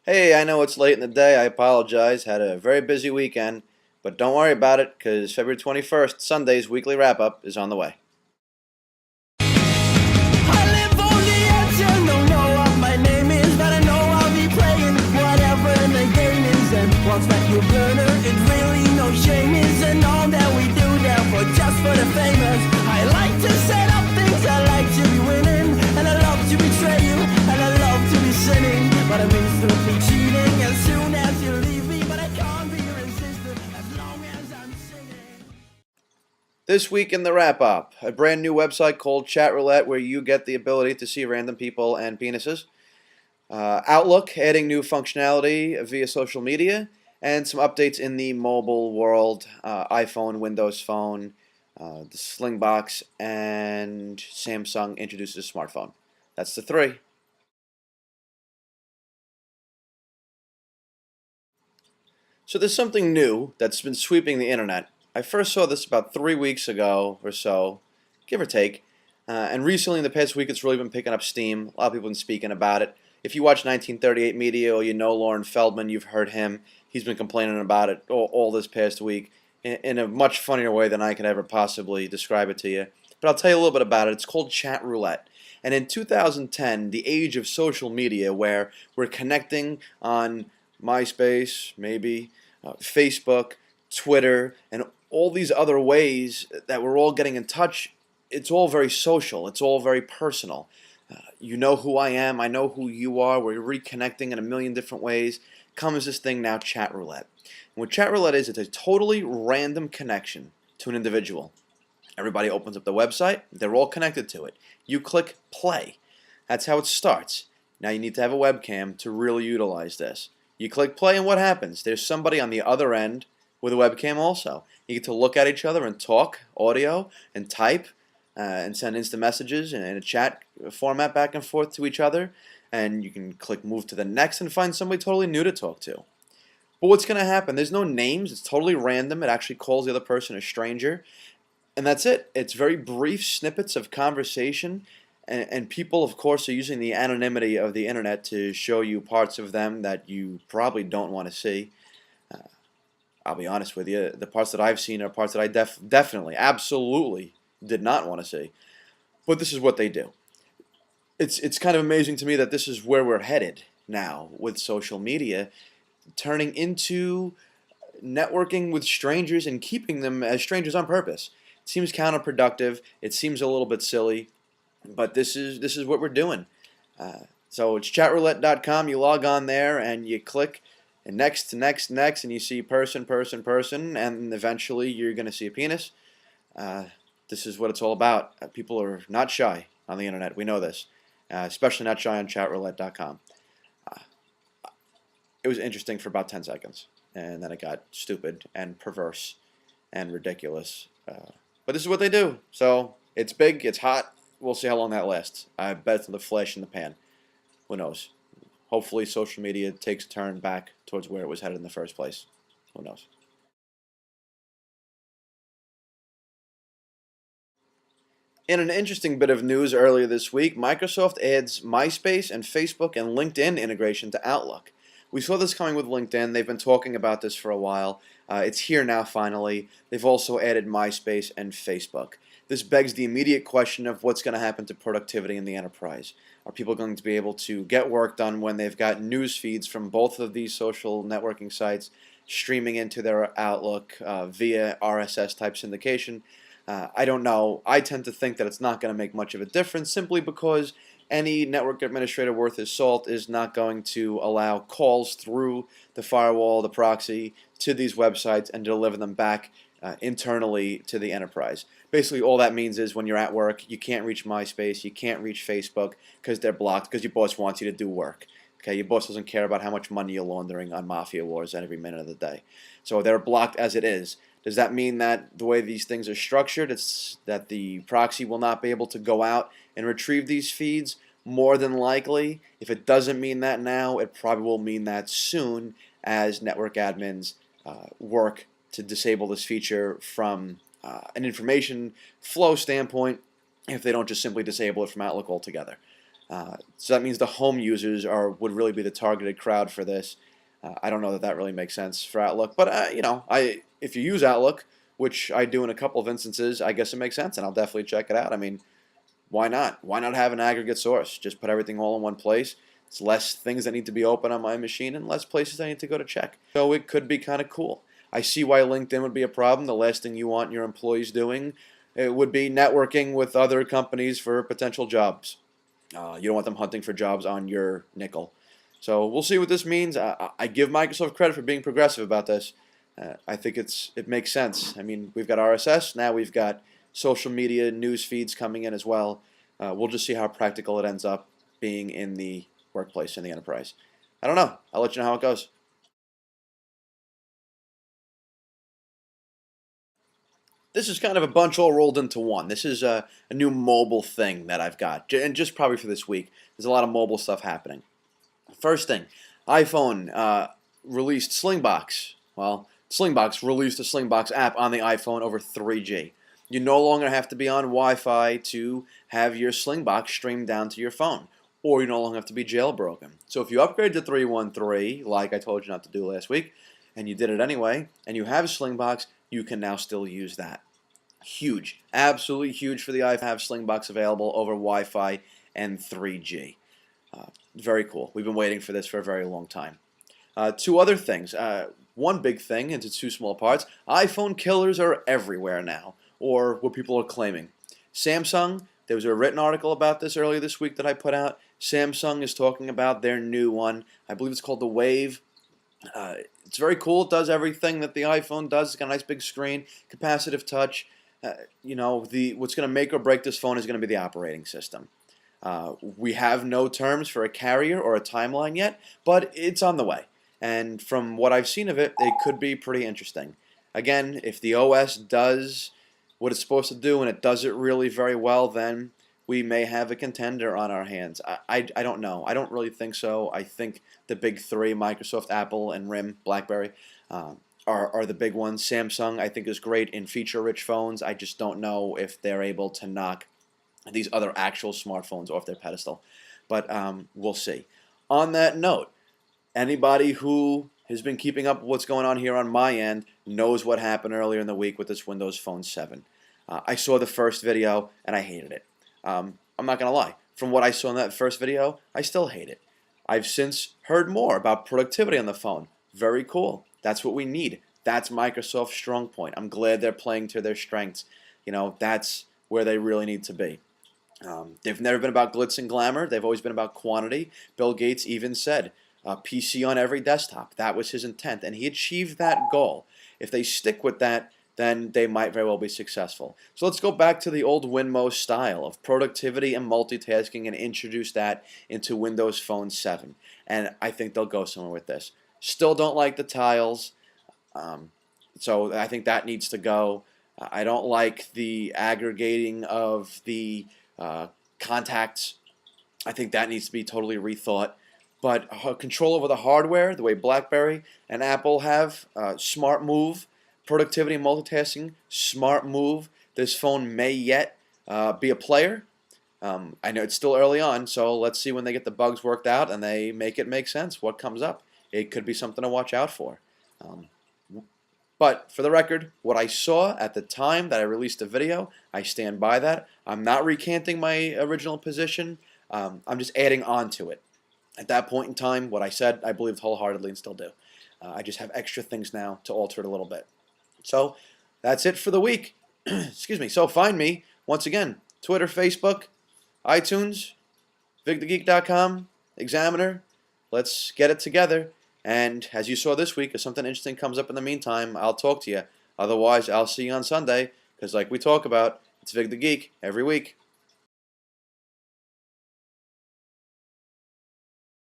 Hey, I know it's late in the day. I apologize. Had a very busy weekend, but don't worry about it because February 21st, Sunday's weekly wrap up is on the way. I live on the edge and don't know what my name is, but I know I'll be playing whatever the game is. And once that you burner, it really no shame is, and all that we do now for just for the famous. I like to set up things, I like to be winning, and I love to betray you, and I love to be sinning, but I mean to be cheating as soon as you leave me, but I can't be resisted as long as I'm singing. This week in the wrap up, a brand new website called Chat Roulette where you get the ability to see random people and penises. Outlook adding new functionality via social media, and some updates in the mobile world, iPhone, Windows Phone, the Slingbox, and Samsung introduces a smartphone. That's the three. So there's something new that's been sweeping the internet. I first saw this about 3 weeks ago or so, give or take. And recently, in the past week, it's really been picking up steam. A lot of people have been speaking about it. If you watch 1938 media or you know Lauren Feldman, you've heard him. He's been complaining about it all this past week in a much funnier way than I can ever possibly describe it to you. But I'll tell you a little bit about it. It's called Chat Roulette. And in 2010, the age of social media where we're connecting on MySpace, maybe, Facebook, Twitter, and all these other ways that we're all getting in touch, it's all very social. It's all very personal. You know who I am. I know who you are. We're reconnecting in a million different ways. Comes this thing now, Chat Roulette. And what Chat Roulette is, it's a totally random connection to an individual. Everybody opens up the website. They're all connected to it. You click play. That's how it starts. Now you need to have a webcam to really utilize this. You click play and what happens? There's somebody on the other end with a webcam also. You get to look at each other and talk, audio, and type, and send instant messages in a chat format back and forth to each other. And you can click move to the next and find somebody totally new to talk to. But what's going to happen? There's no names. It's totally random. It actually calls the other person a stranger. And that's it. It's very brief snippets of conversation. And people, of course, are using the anonymity of the internet to show you parts of them that you probably don't want to see. I'll be honest with you. The parts that I've seen are parts that I definitely, absolutely did not want to see. But this is what they do. It's kind of amazing to me that this is where we're headed now with social media, turning into networking with strangers and keeping them as strangers on purpose. It seems counterproductive. It seems a little bit silly. But this is what we're doing. So it's chatroulette.com. You log on there and you click and next, and you see person, and eventually you're going to see a penis. This is what it's all about. People are not shy on the internet. We know this, especially not shy on chatroulette.com. It was interesting for about 10 seconds, and then it got stupid and perverse and ridiculous. But this is what they do. So it's big, it's hot. We'll see how long that lasts. I bet it's the flash in the pan. Who knows? Hopefully social media takes a turn back towards where it was headed in the first place. Who knows? In an interesting bit of news earlier this week, Microsoft adds MySpace and Facebook and LinkedIn integration to Outlook. We saw this coming with LinkedIn. They've been talking about this for a while. It's here now finally. They've also added MySpace and Facebook. This begs the immediate question of what's going to happen to productivity in the enterprise. Are people going to be able to get work done when they've got news feeds from both of these social networking sites streaming into their Outlook via RSS type syndication? I don't know. I tend to think that it's not going to make much of a difference simply because any network administrator worth his salt is not going to allow calls through the firewall, the proxy, to these websites and deliver them back internally to the enterprise. Basically, all that means is when you're at work, you can't reach MySpace, you can't reach Facebook because they're blocked because your boss wants you to do work. Okay, your boss doesn't care about how much money you're laundering on mafia wars every minute of the day. So they're blocked as it is. Does that mean that the way these things are structured, it's that the proxy will not be able to go out and retrieve these feeds? More than likely. If it doesn't mean that now, it probably will mean that soon as network admins work to disable this feature from an information flow standpoint if they don't just simply disable it from Outlook altogether. So that means the home users would really be the targeted crowd for this. I don't know that really makes sense for Outlook, but if you use Outlook, which I do in a couple of instances, I guess it makes sense, and I'll definitely check it out. I mean, why not? Why not have an aggregate source? Just put everything all in one place. It's less things that need to be open on my machine and less places I need to go to check. So it could be kind of cool. I see why LinkedIn would be a problem. The last thing you want your employees doing it would be networking with other companies for potential jobs. You don't want them hunting for jobs on your nickel. So we'll see what this means. I give Microsoft credit for being progressive about this. I think it makes sense. I mean, we've got RSS, now we've got social media news feeds coming in as well. We'll just see how practical it ends up being in the workplace, in the enterprise. I don't know. I'll let you know how it goes. This is kind of a bunch all rolled into one. This is a new mobile thing that I've got, and just probably for this week. There's a lot of mobile stuff happening. First thing, iPhone released Slingbox. Well, Slingbox released a Slingbox app on the iPhone over 3G. You no longer have to be on Wi-Fi to have your Slingbox streamed down to your phone, or you no longer have to be jailbroken. So if you upgrade to 313, like I told you not to do last week, and you did it anyway, and you have Slingbox, you can now still use that. Huge, absolutely huge for the iPhone to have Slingbox available over Wi-Fi and 3G. Very cool. We've been waiting for this for a very long time. Two other things. One big thing into two small parts. iPhone killers are everywhere now, or what people are claiming. Samsung, there was a written article about this earlier this week that I put out. Samsung is talking about their new one. I believe it's called the Wave. It's very cool. It does everything that the iPhone does. It's got a nice big screen, capacitive touch. What's going to make or break this phone is going to be the operating system. We have no terms for a carrier or a timeline yet, but it's on the way. And from what I've seen of it, it could be pretty interesting. Again, if the OS does what it's supposed to do and it does it really very well, then we may have a contender on our hands. I don't know. I don't really think so. I think the big three, Microsoft, Apple, and RIM, BlackBerry, are the big ones. Samsung, I think, is great in feature-rich phones. I just don't know if they're able to knock these other actual smartphones off their pedestal. But we'll see. On that note, anybody who has been keeping up with what's going on here on my end knows what happened earlier in the week with this Windows Phone 7. I saw the first video, and I hated it. I'm not going to lie. From what I saw in that first video, I still hate it. I've since heard more about productivity on the phone. Very cool. That's what we need. That's Microsoft's strong point. I'm glad they're playing to their strengths. That's where they really need to be. They've never been about glitz and glamour. They've always been about quantity. Bill Gates even said, PC on every desktop. That was his intent, and he achieved that goal. If they stick with that, then they might very well be successful. So let's go back to the old Winmo style of productivity and multitasking and introduce that into Windows Phone 7. And I think they'll go somewhere with this. Still don't like the tiles, so I think that needs to go. I don't like the aggregating of the contacts. I think that needs to be totally rethought. But control over the hardware, the way BlackBerry and Apple have, smart move. Productivity and multitasking, smart move. This phone may yet be a player. I know it's still early on, so let's see when they get the bugs worked out and they make it make sense what comes up. It could be something to watch out for. But for the record, what I saw at the time that I released the video, I stand by that. I'm not recanting my original position. I'm just adding on to it. At that point in time, what I said, I believed wholeheartedly and still do. I just have extra things now to alter it a little bit. So that's it for the week. Excuse me. So find me, once again, Twitter, Facebook, iTunes, VigTheGeek.com, Examiner. Let's get it together. And as you saw this week, if something interesting comes up in the meantime, I'll talk to you. Otherwise, I'll see you on Sunday, because like we talk about, it's Vig the Geek every week.